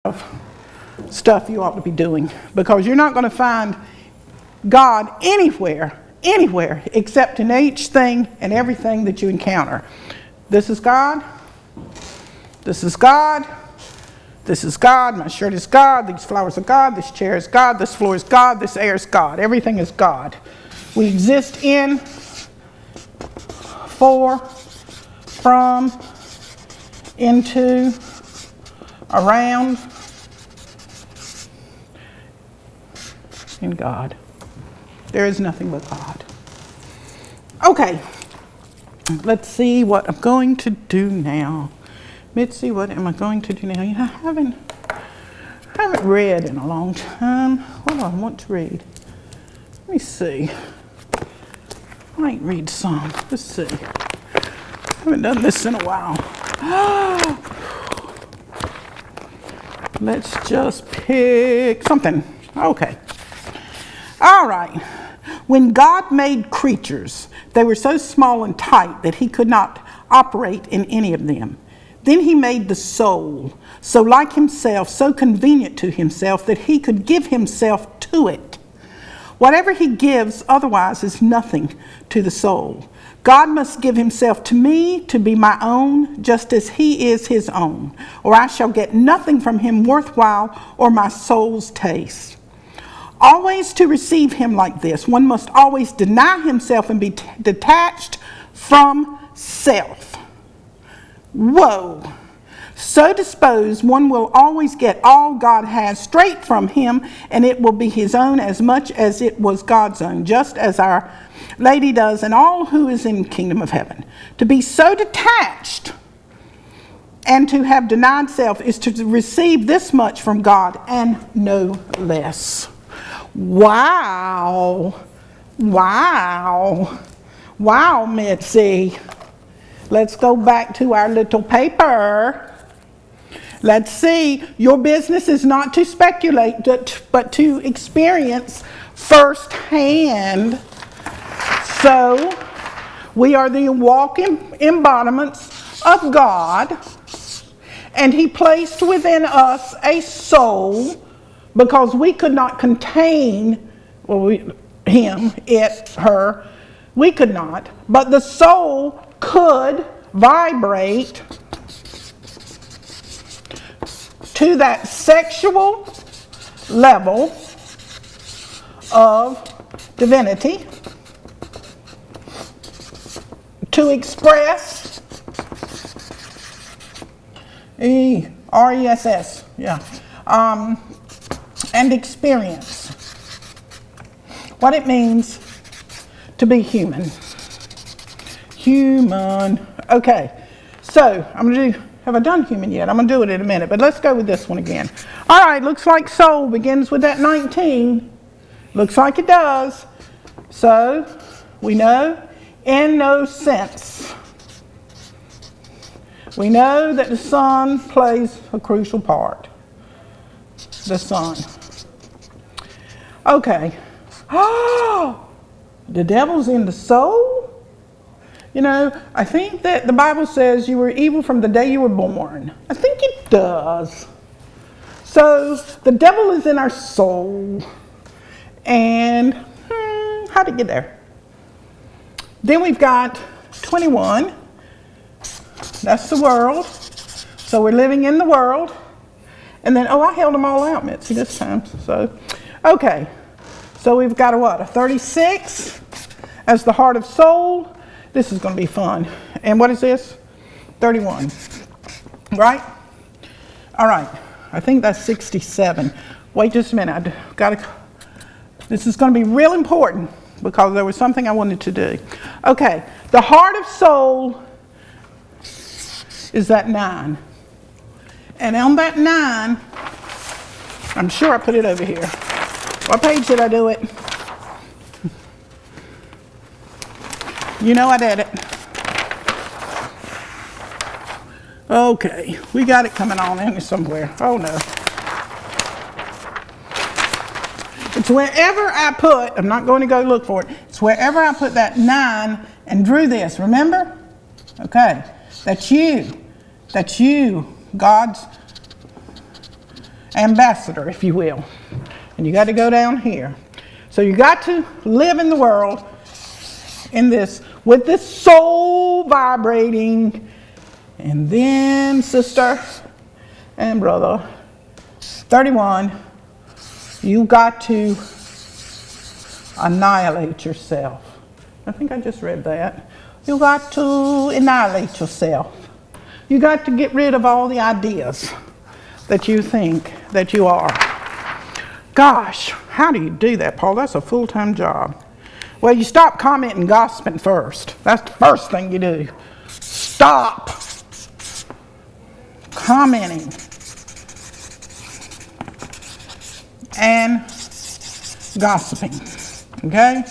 of stuff you ought to be doing, because you're not going to find God anywhere except in each thing and everything that you encounter. This is God. This is God. This is God. My shirt is God. These flowers are God. This chair is God. This floor is God. This air is God. Everything is God. We exist in, for, from, into, around, in God. There is nothing but God. Okay, let's see what I'm going to do now. Mitzi, what am I going to do now? I haven't read in a long time. What do I want to read? Let me see. I might read some. Let's see. I haven't done this in a while. Let's just pick something. Okay. All right. When God made creatures, they were so small and tight that he could not operate in any of them. Then he made the soul, so like himself, so convenient to himself that he could give himself to it. Whatever he gives otherwise is nothing to the soul. God must give himself to me to be my own, just as he is his own, or I shall get nothing from him worthwhile or my soul's taste. Always to receive him like this, one must always deny himself and be detached from self. Whoa! So disposed, one will always get all God has straight from him, and it will be his own as much as it was God's own, just as our Lady does, and all who is in the kingdom of heaven. To be so detached and to have denied self is to receive this much from God and no less. Wow. Wow. Wow, Mitzi. Let's go back to our little paper. Let's see. Your business is not to speculate, but to experience firsthand. So, we are the walking embodiments of God, and he placed within us a soul, because we could not contain him, it, her. We could not, but the soul could vibrate to that sexual level of divinity to express RESS, and experience what it means to be human. Human. Okay, so I'm going to do, have I done human yet? I'm going to do it in a minute, but let's go with this one again. All right, looks like soul begins with that 19. Looks like it does. So, we know in no sense. We know that the sun plays a crucial part. The sun. Okay. Oh, the devil's in the soul? You know, I think that the Bible says you were evil from the day you were born. I think it does. So, the devil is in our soul. And, how did it get there? Then we've got 21. That's the world. So, we're living in the world. And then, I held them all out, Mitzi, this time. So, okay. So, we've got a 36 as the heart of soul. This is going to be fun. And what is this? 31. Right? All right. I think that's 67. Wait just a minute. This is going to be real important because there was something I wanted to do. Okay. The heart of soul is that 9. And on that 9, I'm sure I put it over here. What page did I do it? You know I did it. Okay, we got it coming on in somewhere. Oh no. It's wherever I put, I'm not going to go look for it. It's wherever I put that 9 and drew this, remember? Okay, that's you. That's you. God's ambassador, if you will. And you got to go down here. So you got to live in the world in this, with this soul vibrating. And then, sister and brother, 31, you got to annihilate yourself. I think I just read that. You got to annihilate yourself. You got to get rid of all the ideas that you think that you are. Gosh, how do you do that, Paul? That's a full-time job. Well, you stop commenting and gossiping first. That's the first thing you do. Stop commenting and gossiping. Okay?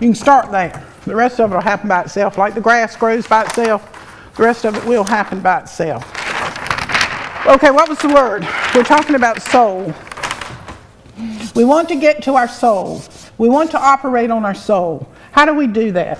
You can start there. The rest of it will happen by itself. Like the grass grows by itself, the rest of it will happen by itself. Okay, what was the word? We're talking about soul. We want to get to our soul. We want to operate on our soul. How do we do that?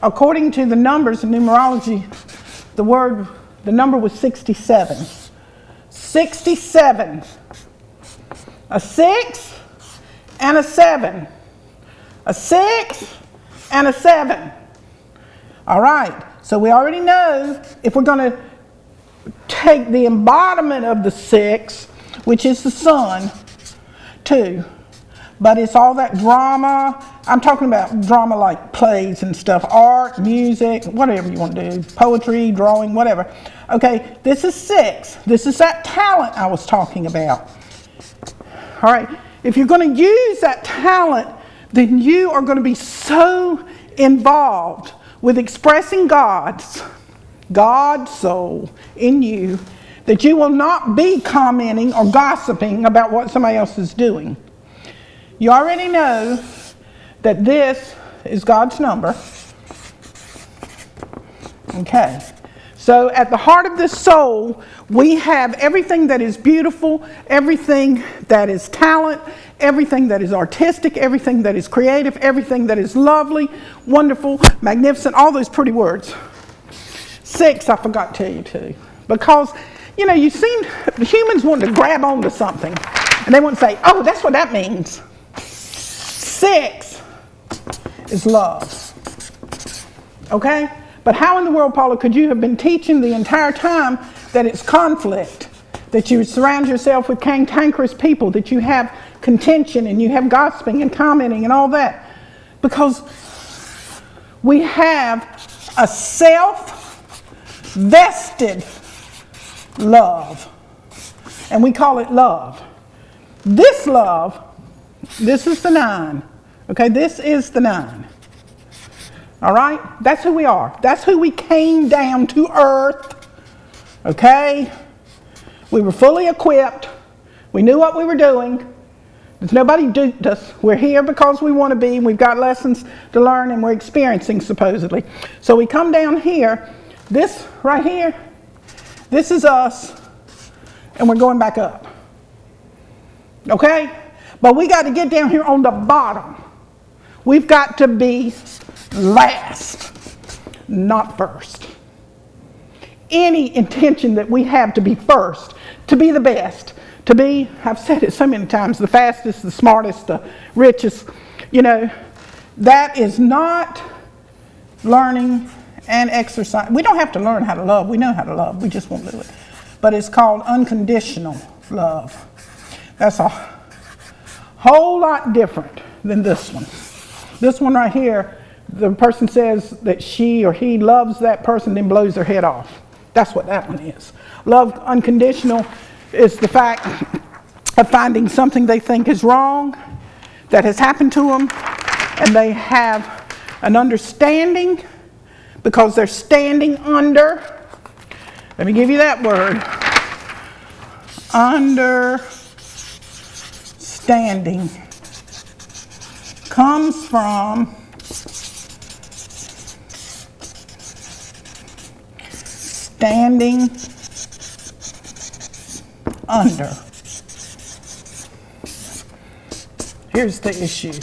According to the numbers in numerology, the number was 67. 67. A 6 and a 7. A 6 and a 7. All right, so we already know if we're going to take the embodiment of the 6, which is the sun, 2. But it's all that drama. I'm talking about drama like plays and stuff, art, music, whatever you want to do, poetry, drawing, whatever. Okay, this is 6. This is that talent I was talking about. All right, if you're going to use that talent, then you are going to be so involved with expressing God's soul in you that you will not be commenting or gossiping about what somebody else is doing. You already know that this is God's number. Okay. So at the heart of this soul, we have everything that is beautiful, everything that is talent, everything that is artistic, everything that is creative, everything that is lovely, wonderful, magnificent, all those pretty words. 6, I forgot to tell you too. Because, you seem, humans want to grab onto something. And they want to say, oh, that's what that means. 6 is love. Okay? But how in the world, Paula, could you have been teaching the entire time that it's conflict, that you surround yourself with cantankerous people, that you have contention and you have gossiping and commenting and all that? Because we have a self-vested love, and we call it love. This love, this is the 9. Okay, this is the 9. All right? That's who we are. That's who we came down to earth. Okay? We were fully equipped. We knew what we were doing. There's nobody duped us. We're here because we want to be. We've got lessons to learn and we're experiencing supposedly. So we come down here. This right here, this is us. And we're going back up. Okay? But we got to get down here on the bottom. We've got to be last, not first. Any intention that we have to be first, to be the best, to be, I've said it so many times, the fastest, the smartest, the richest, that is not learning and exercise. We don't have to learn how to love. We know how to love. We just won't do it. But it's called unconditional love. That's a whole lot different than this one. This one right here, the person says that she or he loves that person, then blows their head off. That's what that one is. Love unconditional is the fact of finding something they think is wrong that has happened to them, and they have an understanding because they're standing under, let me give you that word, understanding comes from standing under. Here's the issue.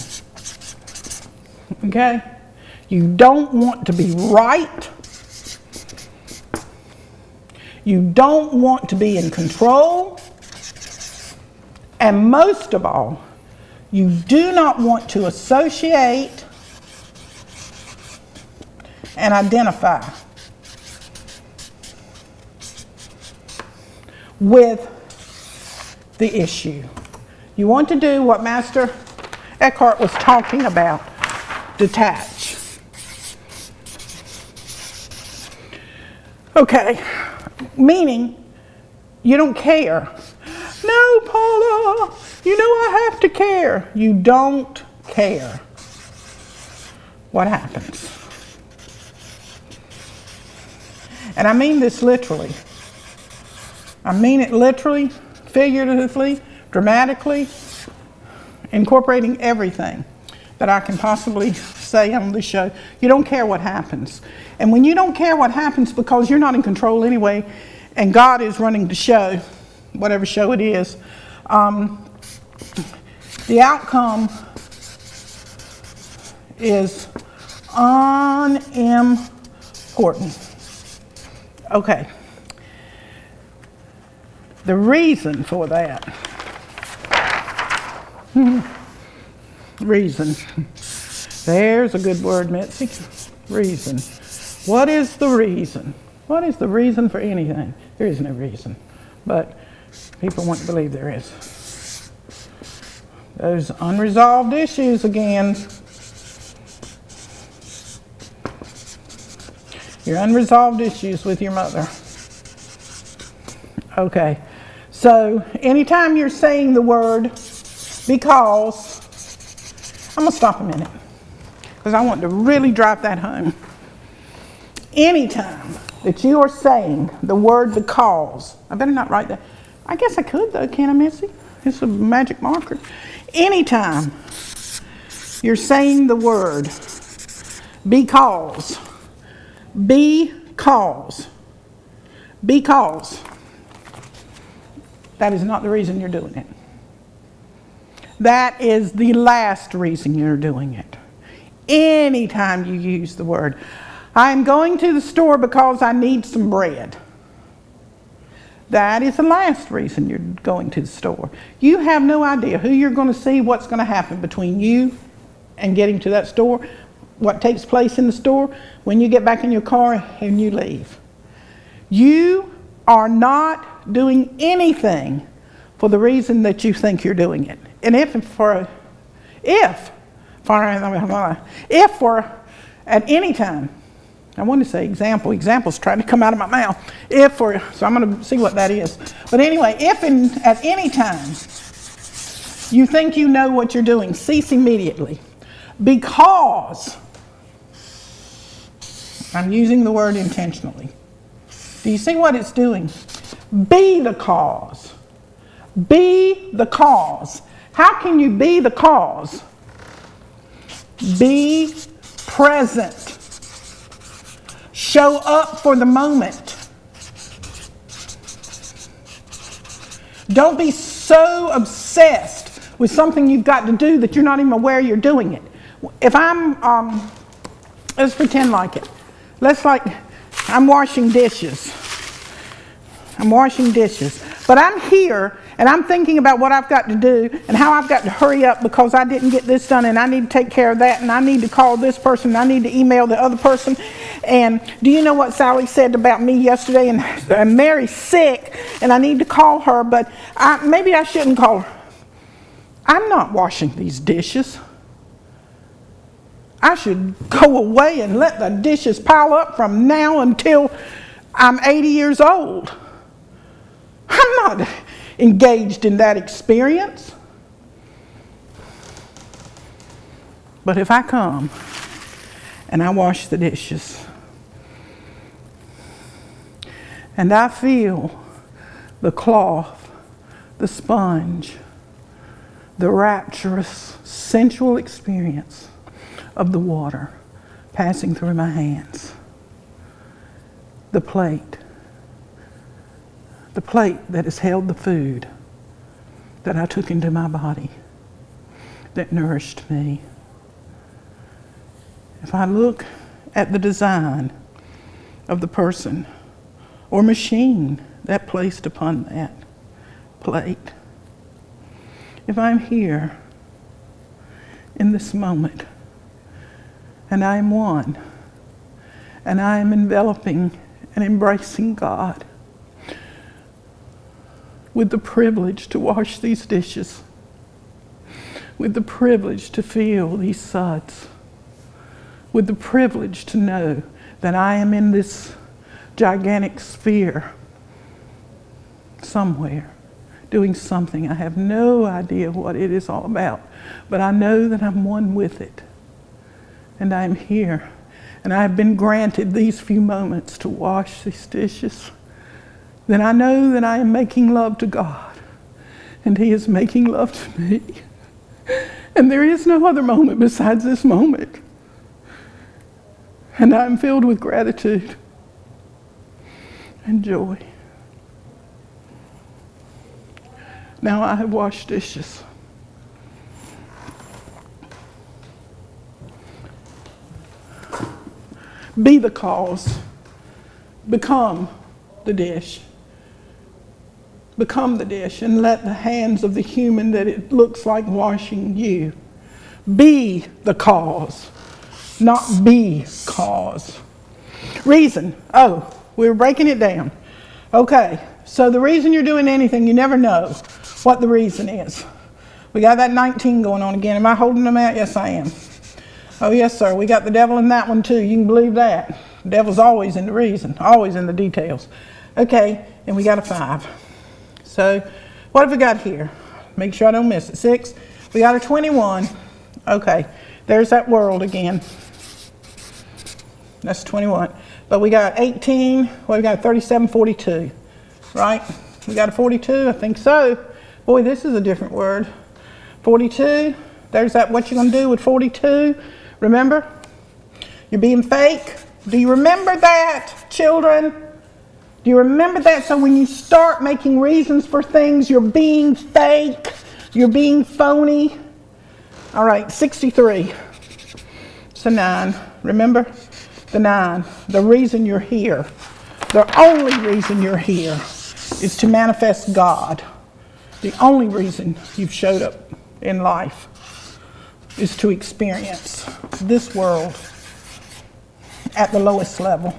Okay? You don't want to be right. You don't want to be in control. And most of all, you do not want to associate and identify with the issue. You want to do what Master Eckhart was talking about, detach. Okay, meaning you don't care. No, Paula, you know I have to care. You don't care. What happens? And I mean this literally. I mean it literally, figuratively, dramatically, incorporating everything that I can possibly say on the show. You don't care what happens. And when you don't care what happens because you're not in control anyway, and God is running the show, whatever show it is, the outcome is unimportant. Okay. The reason for that. Reason. There's a good word, Mitzi. Reason. What is the reason? What is the reason for anything? There is no reason. But people want to believe there is. Those unresolved issues again. Your unresolved issues with your mother. Okay. So anytime you're saying the word because, I'm going to stop a minute because I want to really drive that home. Anytime that you are saying the word because, I better not write that. I guess I could though, can't I, Missy? It's a magic marker. Anytime you're saying the word because, that is not the reason you're doing it. That is the last reason you're doing it. Anytime you use the word, I'm going to the store because I need some bread. That is the last reason you're going to the store. You have no idea who you're going to see, what's going to happen between you and getting to that store, what takes place in the store, when you get back in your car and you leave. You are not doing anything for the reason that you think you're doing it. And if at any time, I want to say example's trying to come out of my mouth. So I'm going to see what that is. But anyway, at any time you think you know what you're doing, cease immediately. Because, I'm using the word intentionally. Do you see what it's doing? Be the cause. Be the cause. How can you be the cause? Be present. Show up for the moment. Don't be so obsessed with something you've got to do that you're not even aware you're doing it. If let's pretend like it. I'm washing dishes. But I'm here and I'm thinking about what I've got to do and how I've got to hurry up because I didn't get this done and I need to take care of that and I need to call this person and I need to email the other person. And do you know what Sally said about me yesterday? And Mary's sick and I need to call her, but maybe I shouldn't call her. I'm not washing these dishes. I should go away and let the dishes pile up from now until I'm 80 years old. I'm not engaged in that experience. But if I come and I wash the dishes and I feel the cloth, the sponge, the rapturous, sensual experience of the water passing through my hands, the plate that has held the food that I took into my body, that nourished me. If I look at the design of the person or machine that placed upon that plate, if I'm here in this moment, and I am one, and I am enveloping and embracing God with the privilege to wash these dishes, with the privilege to feel these suds, with the privilege to know that I am in this gigantic sphere somewhere, doing something. I have no idea what it is all about, but I know that I'm one with it. And I am here, and I have been granted these few moments to wash these dishes. Then I know that I am making love to God, and He is making love to me. And there is no other moment besides this moment. And I'm filled with gratitude and joy. Now I have washed dishes. Be the cause. Become the dish. Become the dish, and let the hands of the human that it looks like washing you be the cause, not be cause. Reason. Oh, we were breaking it down. Okay, so the reason you're doing anything, you never know what the reason is. We got that 19 going on again. Am I holding them out? Yes, I am. Oh, yes, sir. We got the devil in that one, too. You can believe that. The devil's always in the reason, always in the details. Okay, and we got a 5. So what have we got here? Make sure I don't miss it. 6. We got a 21. Okay, there's that world again. That's 21. But we got 18. Well, we got 37, 42. Right? We got a 42? I think so. Boy, this is a different word. 42. There's that. What you going to do with 42? Remember? You're being fake. Do you remember that, children? Do you remember that? So when you start making reasons for things, you're being fake. You're being phony. All right, 63. It's a 9. Remember? The 9. The reason you're here. The only reason you're here is to manifest God. The only reason you've showed up in life is to experience this world at the lowest level.